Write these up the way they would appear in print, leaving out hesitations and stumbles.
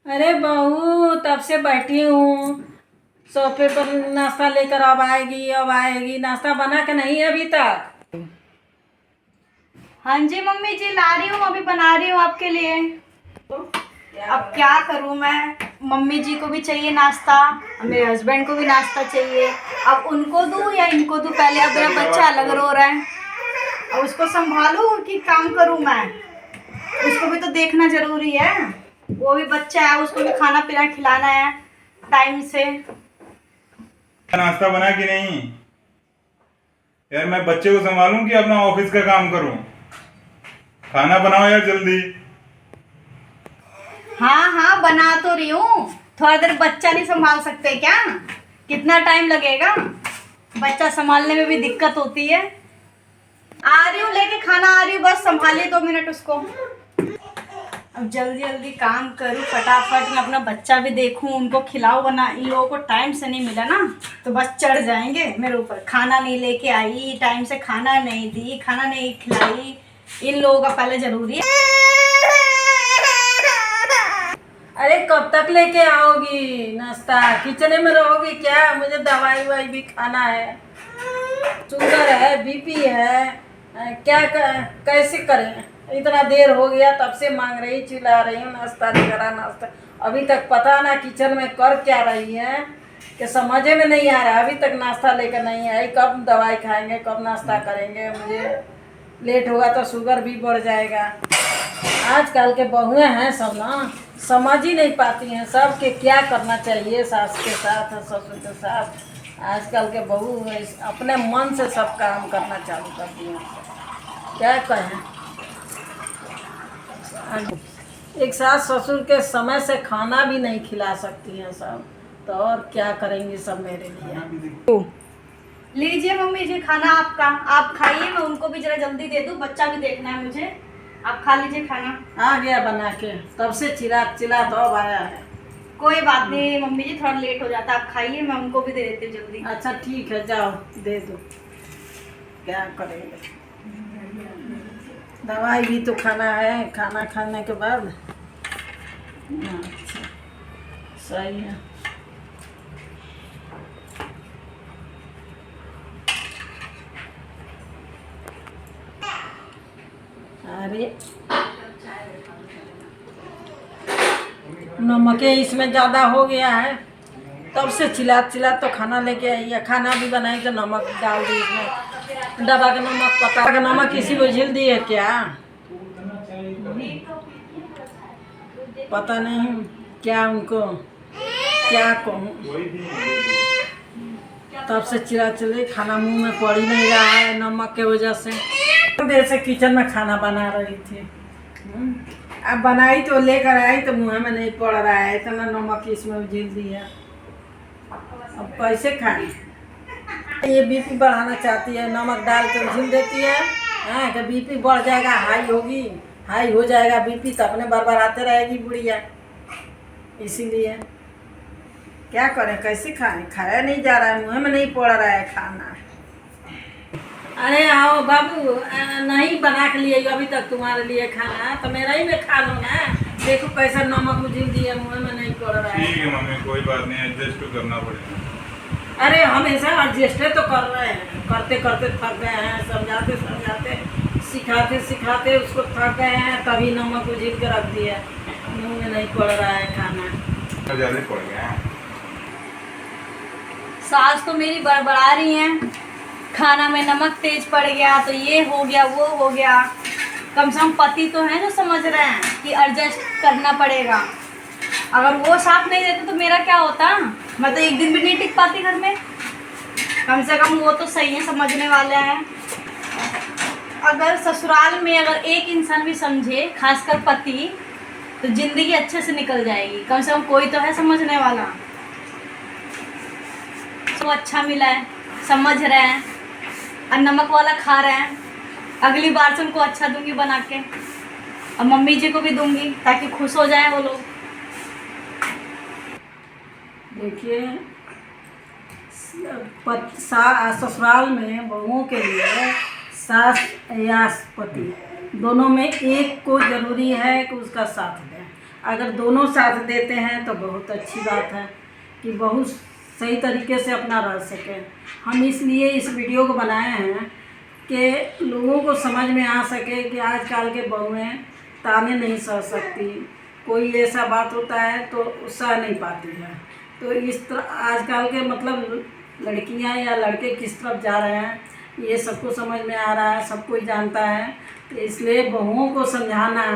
अरे बहू, तब से बैठी हूँ सोफे पर। नाश्ता लेकर अब आएगी। नाश्ता बना के नहीं है अभी तक। हाँ जी मम्मी जी, ला रही हूँ, अभी बना रही हूँ आपके लिए। अब क्या करूँ मैं, मम्मी जी को भी चाहिए नाश्ता, मेरे हस्बैंड को भी नाश्ता चाहिए। अब उनको दूँ या इनको दूँ? पहले अब मेरा बच्चा अलग रो रहा है, अब उसको संभालूँ कि काम करूँ मैं? उसको भी तो देखना जरूरी है, वो भी बच्चा है, उसको भी खाना पीना खिलाना है टाइम से। नाश्ता बना कि नहीं? यार मैं बच्चे को संभालूं कि अपना ऑफिस का काम करूं? खाना बनाओ यार जल्दी। हाँ हाँ, बना तो रही हूँ। थोड़ा देर बच्चा नहीं संभाल सकते क्या? कितना टाइम लगेगा? बच्चा संभालने में भी दिक्कत होती है। आ रही हूँ, लेके खाना आ रही हूँ, बस संभालिए 2 मिनट उसको। अब जल्दी जल्दी काम करूँ फटाफट, मैं अपना बच्चा भी देखूँ, उनको खिलाऊँ, वरना इन लोगों को टाइम से नहीं मिला ना तो बस चढ़ जाएंगे मेरे ऊपर। खाना नहीं लेके आई, टाइम से खाना नहीं दी, खाना नहीं खिलाई, इन लोगों का पहले जरूरी है। अरे कब तक लेके आओगी नाश्ता? किचन में रहोगी क्या? मुझे दवाई वाई भी खाना है। शुगर है, बीपी है। कैसे करें? इतना देर हो गया, तब से मांग रही, चिल्ला रही हूँ नाश्ता लेकर आ, नाश्ता। अभी तक पता ना किचन में कर क्या रही है कि समझ में नहीं आ रहा। अभी तक नाश्ता लेकर नहीं आई। कब दवाई खाएंगे, कब नाश्ता करेंगे? मुझे लेट होगा तो शुगर भी बढ़ जाएगा। आजकल के बहुएं हैं सब ना, समझ ही नहीं पाती हैं सब के क्या करना चाहिए, सास के साथ ससुर के साथ। आजकल के बहू अपने मन से सब काम करना चालू कर दिए हैं। क्या कहें? एक सास ससुर के समय से खाना भी नहीं खिला सकती हैं सब, तो और क्या करेंगी सब मेरे लिए। लीजिए मम्मी जी खाना आपका, आप खाइए, मैं उनको भी जरा जल्दी दे दूँ, बच्चा भी देखना है मुझे। आप खा लीजिए खाना। आ गया बना के, तब से चिल्ला चिल्ला तो अब आया है। कोई बात नहीं मम्मी जी, थोड़ा लेट हो जाता, आप खाइए, मैं उनको भी दे देती हूँ जल्दी। अच्छा ठीक है, जाओ दे दो। क्या करेंगे? दवाई भी तो खाना है, खाना खाने के बाद। अच्छा, सही है। अरे नमक इसमें ज़्यादा हो गया है, तब से चिल्ला चिल्ला तो खाना लेके आई है। खाना भी बनाई तो नमक डाल दी इसमें, दबा का नमक, पता का नमक किसी को झिल दी है क्या? पता नहीं क्या उनको क्या कहूँ। तब से चिल्ला चिल्ली, खाना मुंह में पड़ ही नहीं रहा है नमक के वजह से। देर से किचन में खाना बना रही थी। अब बनाई तो लेकर आई तो मुंह में नहीं पड़ रहा है, इतना नमक इसमें झील दिया। अब कैसे खाएं? ये बीपी बढ़ाना चाहती है, नमक डाल कर झील देती है। हाँ, कि बीपी बढ़ जाएगा, हाई हो जाएगा बीपी, तो अपने बार बार आते रहेगी बुढ़िया। इसीलिए क्या करें, कैसे खाएं? खाया नहीं जा रहा है, मुंह में नहीं पड़ रहा है खाना। अरे आओ बाबू, नहीं बना के लिए अभी तक तुम्हारे लिए खाना, तो मेरा ही में खा लो ना। देखो कैसा नमक उझिल दिया, मुंह में नहीं पड़ रहा है। ठीक है मम्मी, कोई बात नहीं, एडजस्ट तो करना पड़ेगा। अरे हमेशा एडजस्ट तो कर रहे हैं, करते करते थक गए हैं, समझाते समझाते, सिखाते सिखाते उसको थक गए हैं, तभी नमक उझिल के रख दिया, मुंह में नहीं पड़ रहा है खाना। ज्यादा पड़ गया। सास तो मेरी बड़बड़ा रही हैं, खाना में नमक तेज पड़ गया तो ये हो गया वो हो गया। कम से कम पति तो है जो समझ रहे हैं कि एडजस्ट करना पड़ेगा। अगर वो साथ नहीं देते तो मेरा क्या होता? मैं तो एक दिन भी नहीं टिक पाती घर में। कम से कम वो तो सही है, समझने वाले हैं। अगर ससुराल में अगर एक इंसान भी समझे, खासकर पति, तो जिंदगी अच्छे से निकल जाएगी। कम से कम कोई तो है समझने वाला। तो अच्छा मिला है, समझ रहे हैं और नमक वाला खा रहे हैं। अगली बार से उनको अच्छा दूंगी बना के, और मम्मी जी को भी दूंगी ताकि खुश हो जाए वो लोग। देखिए, ससुराल में बहुओं के लिए सास या पति दोनों में एक को जरूरी है कि उसका साथ दें। अगर दोनों साथ देते हैं तो बहुत अच्छी बात है कि बहुत सही तरीके से अपना रह सके। हम इसलिए इस वीडियो को बनाए हैं कि लोगों को समझ में आ सके कि आजकल के बहुएं ताने नहीं सह सकती, कोई ऐसा बात होता है तो सह नहीं पाती है। तो इस तरह आजकल के मतलब लड़कियां या लड़के किस तरफ जा रहे हैं ये सबको समझ में आ रहा है, सब कोई जानता है। तो इसलिए बहुओं को समझाना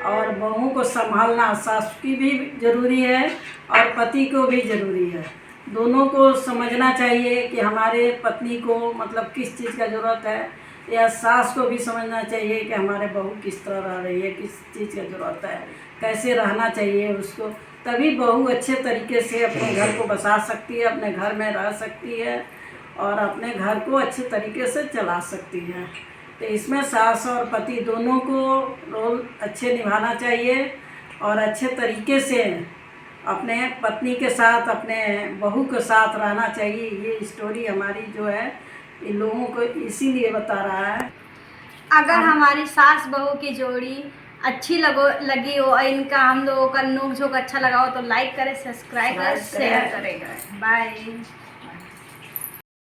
और बहुओं को संभालना सास की भी ज़रूरी है और पति को भी ज़रूरी है। दोनों को समझना चाहिए कि हमारे पत्नी को मतलब किस चीज़ का ज़रूरत है, या सास को भी समझना चाहिए कि हमारे बहू किस तरह रह रही है, किस चीज़ का ज़रूरत है, कैसे रहना चाहिए उसको। तभी बहू अच्छे तरीके से अपने घर को बसा सकती है, अपने घर में रह सकती है और अपने घर को अच्छे तरीके से चला सकती है। तो इसमें सास और पति दोनों को रोल अच्छे निभाना चाहिए और अच्छे तरीके से अपने पत्नी के साथ, अपने बहू के साथ रहना चाहिए। ये स्टोरी हमारी जो है इन लोगों को इसीलिए बता रहा है। अगर हमारी सास बहू की जोड़ी अच्छी लगी हो और इनका हम लोगों का नोक झोंक अच्छा लगा हो तो लाइक करें, सब्सक्राइब करें, शेयर करें। बाय।